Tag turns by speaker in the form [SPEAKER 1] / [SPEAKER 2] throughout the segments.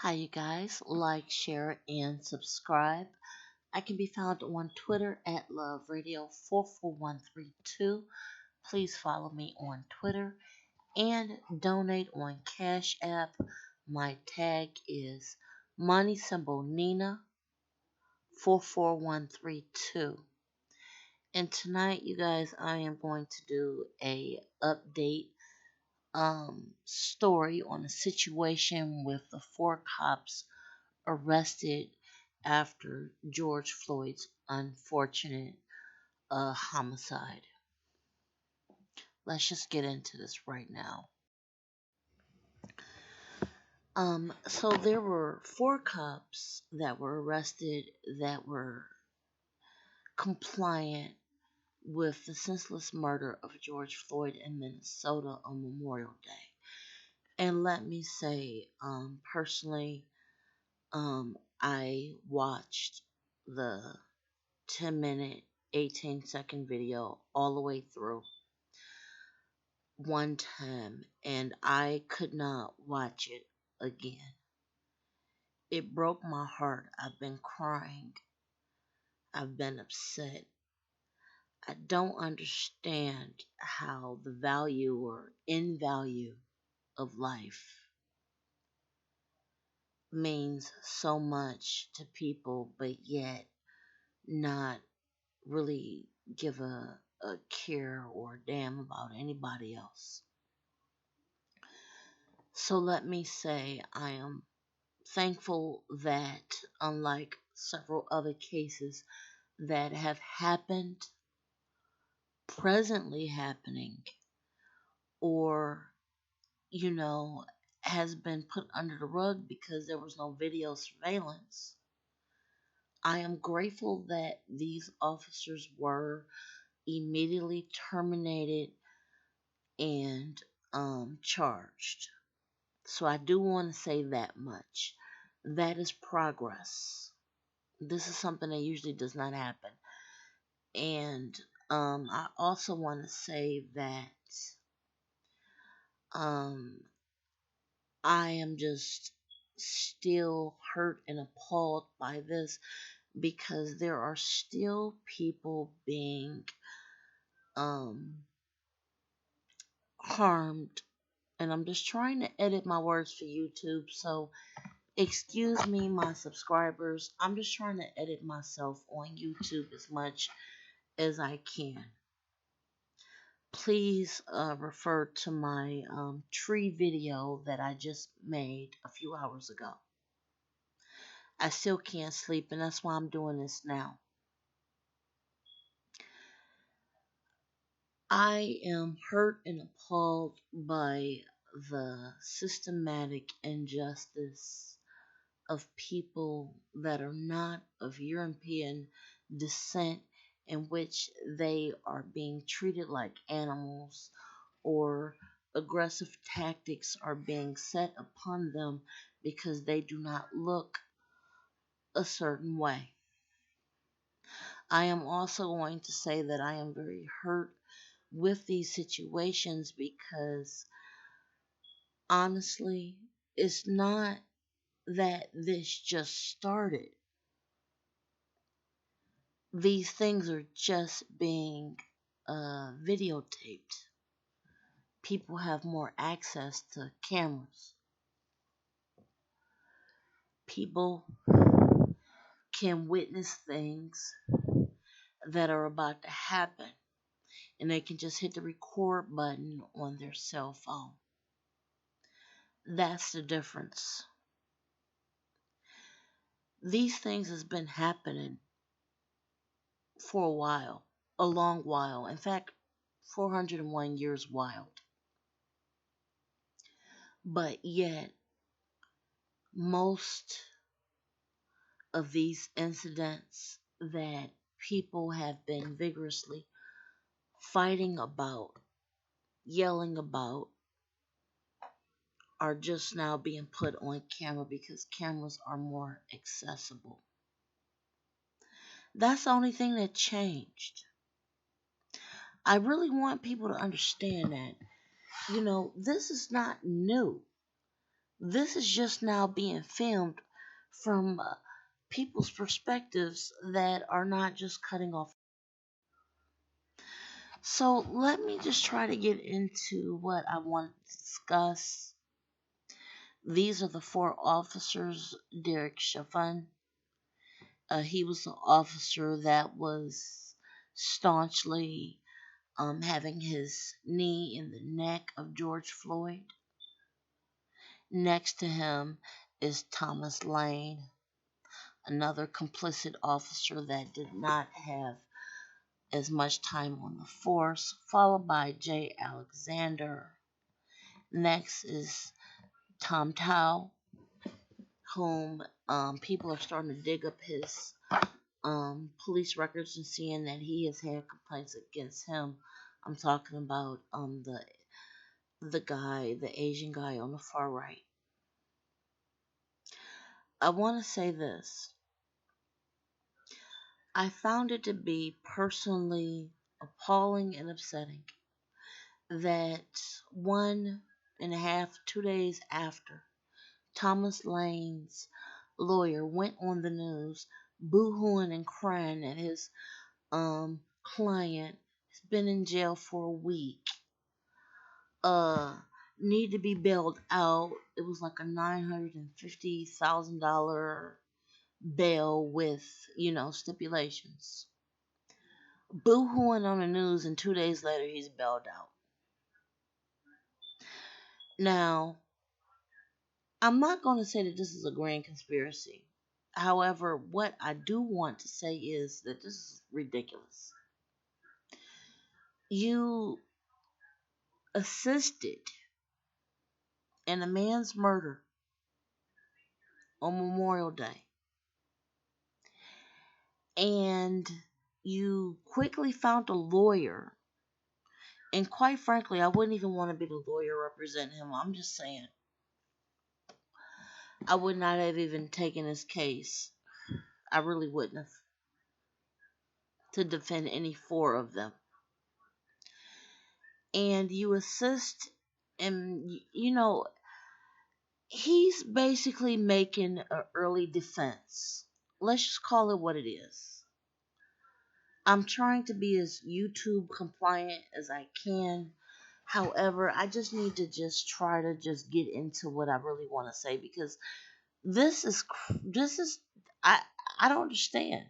[SPEAKER 1] Hi, you guys. Like, share, and subscribe. I can be found on Twitter at LoveRadio44132. Please follow me on Twitter and donate on Cash App. My tag is money symbol Nina 44132. And tonight, you guys, I am going to do a update story on a situation with the four cops arrested after George Floyd's unfortunate homicide. Let's just get into this right now. So there were four cops that were arrested that were compliant with the senseless murder of George Floyd in Minnesota on Memorial Day. And let me say, personally, I watched the 10-minute, 18-second video all the way through one time, and I could not watch it again. It broke my heart. I've been crying. I've been upset. I don't understand how the value or in value of life means so much to people, but yet not really give a care or a damn about anybody else. So let me say, I am thankful that, unlike several other cases that have happened, presently happening, or, you know, has been put under the rug because there was no video surveillance, I am grateful that these officers were immediately terminated and charged. So I do want to say that much. That is progress. This is something that usually does not happen. And I also want to say that um, I am just still hurt and appalled by this because there are still people being um, harmed. And I'm just trying to edit my words for YouTube, so excuse me, my subscribers. I'm just trying to edit myself on YouTube as much as I can. Please refer to my tree video that I just made a few hours ago. I still can't sleep, and that's why I'm doing this now. I am hurt and appalled by the systematic injustice of people that are not of European descent, in which they are being treated like animals, or aggressive tactics are being set upon them because they do not look a certain way. I am also going to say that I am very hurt with these situations because honestly, it's not that this just started. These things are just being videotaped. People have more access to cameras. People can witness things that are about to happen, and they can just hit the record button on their cell phone. That's the difference. These things has been happening for a while, a long while. In fact, 401 years wild. But yet, most of these incidents that people have been vigorously fighting about, yelling about, are just now being put on camera because cameras are more accessible. That's the only thing that changed. I really want people to understand that, this is not new. This is just now being filmed from people's perspectives that are not just cutting off. So let me just try to get into what I want to discuss. These are the four officers. Derek Chauvin. He was an officer that was staunchly having his knee in the neck of George Floyd. Next to him is Thomas Lane, another complicit officer that did not have as much time on the force, followed by Jay Alexander. Next is Tom Tao, whom people are starting to dig up his police records and seeing that he has had complaints against him. I'm talking about the Asian guy on the far right. I want to say this. I found it to be personally appalling and upsetting that 1.5, 2 days after Thomas Lane's lawyer went on the news boo-hooing and crying that his client has been in jail for a week, uh need to be bailed out. It was like a $950,000 bail with, stipulations. Boo-hooing on the news, and 2 days later he's bailed out. Now, I'm not going to say that this is a grand conspiracy. However, what I do want to say is that this is ridiculous. You assisted in a man's murder on Memorial Day, and you quickly found a lawyer. And quite frankly, I wouldn't even want to be the lawyer representing him. I'm just saying, I would not have even taken his case. I really wouldn't have, to defend any four of them. And you assist, and he's basically making an early defense. Let's just call it what it is. I'm trying to be as YouTube compliant as I can. However, I just need to just try to just get into what I really want to say, because this is I I don't understand.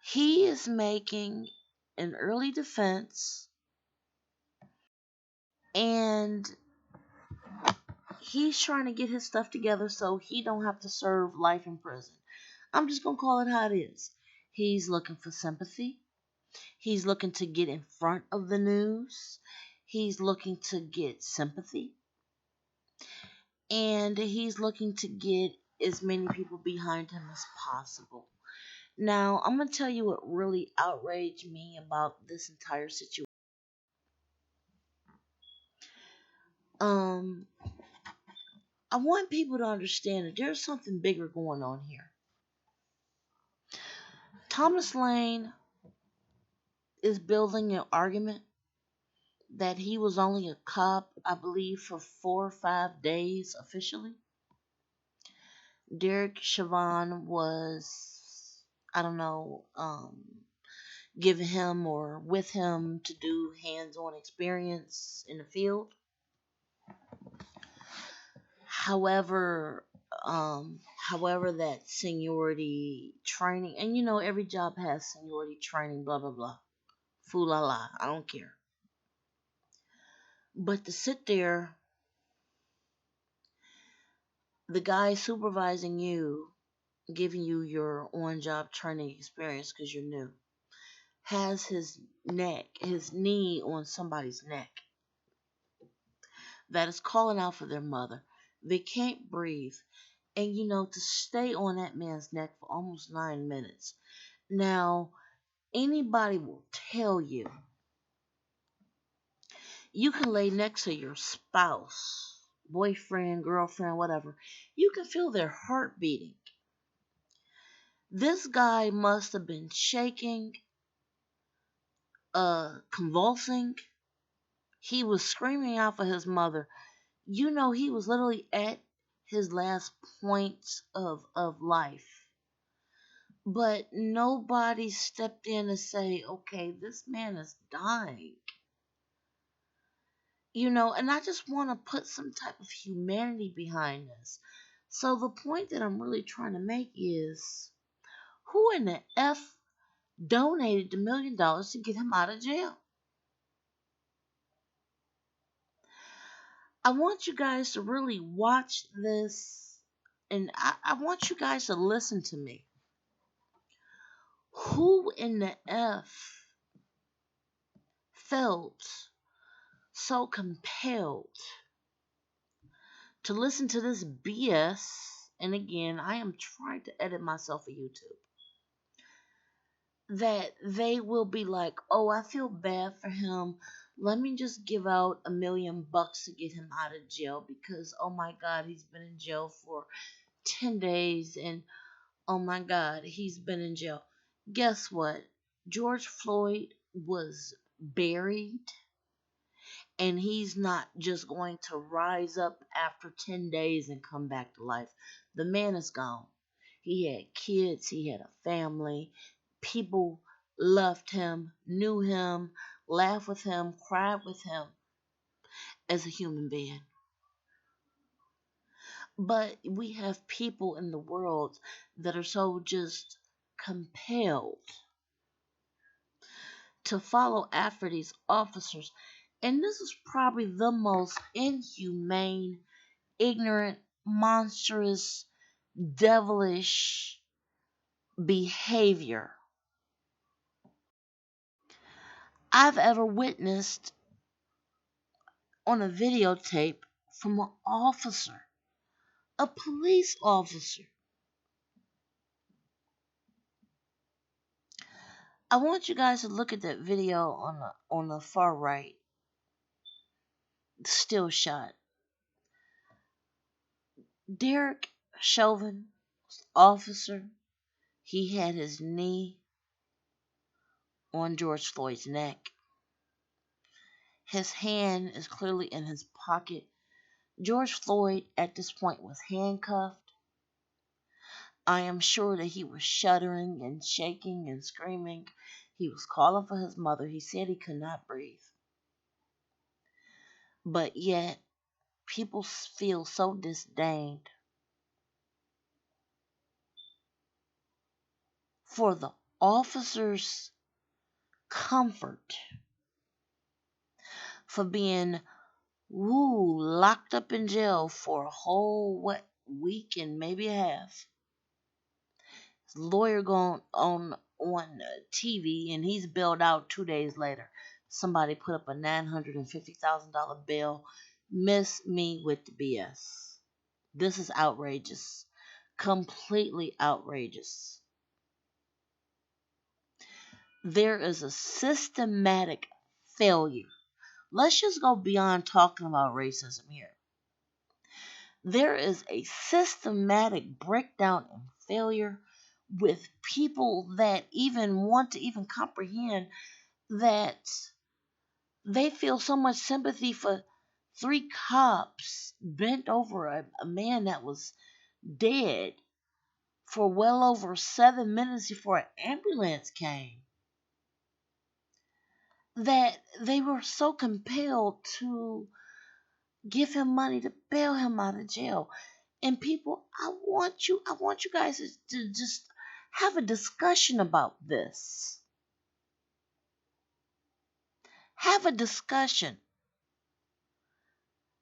[SPEAKER 1] He is making an early defense, and he's trying to get his stuff together so he don't have to serve life in prison. I'm just gonna call it how it is. He's looking for sympathy. He's looking to get in front of the news. He's looking to get sympathy. And he's looking to get as many people behind him as possible. Now, I'm going to tell you what really outraged me about this entire situation. Um, I want people to understand that there's something bigger going on here. Thomas Lane is building an argument that he was only a cop, I believe, for 4 or 5 days officially. Derek Chauvin was, I don't know, given him or with him to do hands-on experience in the field. However, however that seniority training, and every job has seniority training, blah blah blah, foo la la, I don't care. But to sit there, the guy supervising you, giving you your on-job training experience because you're new, has his knee on somebody's neck that is calling out for their mother. They can't breathe. And to stay on that man's neck for almost 9 minutes. Now, anybody will tell you, you can lay next to your spouse, boyfriend, girlfriend, whatever. You can feel their heart beating. This guy must have been shaking, convulsing, He was screaming out for his mother. You know, he was literally at his last points of life. But nobody stepped in to say, okay, this man is dying. And I just want to put some type of humanity behind this. So the point that I'm really trying to make is, who in the F donated $1 million to get him out of jail? I want you guys to really watch this, and I want you guys to listen to me. Who in the F felt so compelled to listen to this BS? And again, I am trying to edit myself for YouTube. That they will be like, oh, I feel bad for him. Let me just give out $1 million to get him out of jail because, oh my God, he's been in jail for 10 days and oh my God, he's been in jail. Guess what? George Floyd was buried, and he's not just going to rise up after 10 days and come back to life. The man is gone. He had kids, he had a family. People loved him, knew him, laughed with him, cried with him as a human being. But we have people in the world that are so just compelled to follow after these officers. And this is probably the most inhumane, ignorant, monstrous, devilish behavior I've ever witnessed on a videotape from an officer, a police officer. I want you guys to look at that video on the far right, still shot. Derek Chauvin, officer, he had his knee on George Floyd's neck. His hand is clearly in his pocket. George Floyd at this point was handcuffed. I am sure that he was shuddering and shaking and screaming. He was calling for his mother. He said he could not breathe. But yet, people feel so disdained for the officer's comfort, for being locked up in jail for a whole week and maybe a half. His lawyer going on TV and he's bailed out 2 days later. Somebody put up a $950,000 bail. Miss me with the BS. This is outrageous. Completely outrageous. There is a systematic failure. Let's just go beyond talking about racism here. There is a systematic breakdown and failure with people that even want to even comprehend that they feel so much sympathy for three cops bent over a man that was dead for well over 7 minutes before an ambulance came, that they were so compelled to give him money to bail him out of jail. And people, I want you guys to just have a discussion about this. Have a discussion.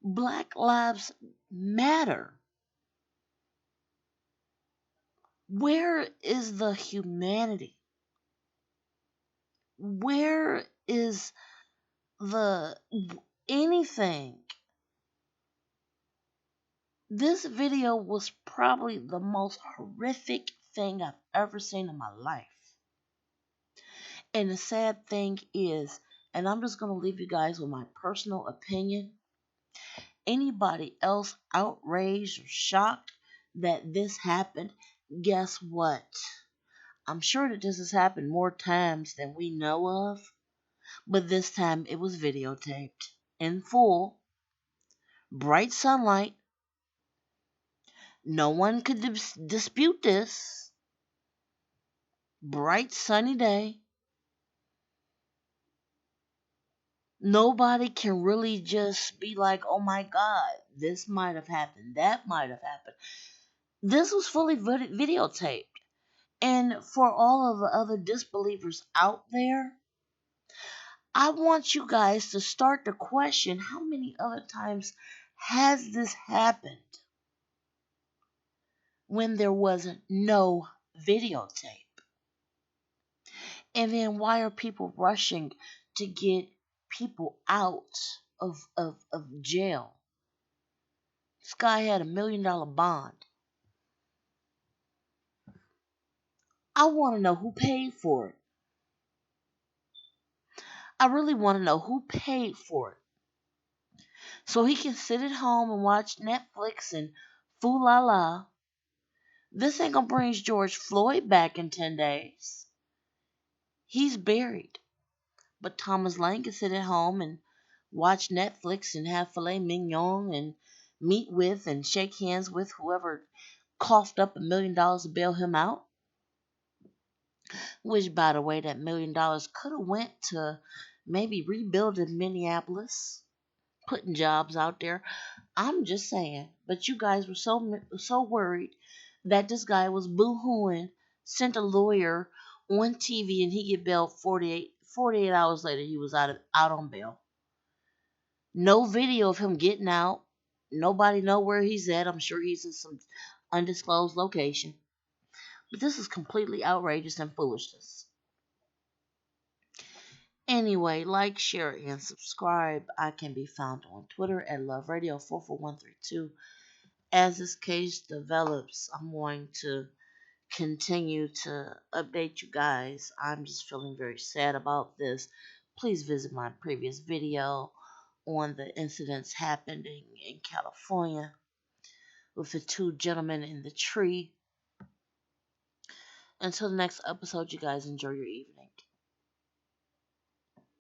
[SPEAKER 1] Black lives matter. Where is the humanity? Where is the anything? This video was probably the most horrific thing I've ever seen in my life. And the sad thing is, and I'm just going to leave you guys with my personal opinion. Anybody else outraged or shocked that this happened, guess what? I'm sure that this has happened more times than we know of, but this time it was videotaped. in full, bright sunlight. No one could dispute this. Bright sunny day. Nobody can really just be like, oh my God, this might have happened, that might have happened. This was fully videotaped. And for all of the other disbelievers out there, I want you guys to start to question how many other times has this happened when there was no videotape? And then why are people rushing to get people out of jail? This guy had $1 million bond. I want to know who paid for it. I really want to know who paid for it. So he can sit at home and watch Netflix and foo la la. This ain't gonna bring George Floyd back in 10 days. He's buried. But Thomas Lane can sit at home and watch Netflix and have filet mignon and meet with and shake hands with whoever coughed up $1 million to bail him out. Which, by the way, that $1 million could have went to maybe rebuilding Minneapolis, putting jobs out there. I'm just saying. But you guys were so worried that this guy was boo-hooing, sent a lawyer on TV, and he get bailed 48 hours later. He was out on bail. No video of him getting out. Nobody know where he's at. I'm sure he's in some undisclosed location. But this is completely outrageous and foolishness. Anyway, like, share, and subscribe. I can be found on Twitter at LoveRadio44132. As this case develops, I'm going to continue to update you guys. I'm just feeling very sad about this. Please visit my previous video on the incidents happening in California with the two gentlemen in the tree. Until the next episode, you guys enjoy your evening.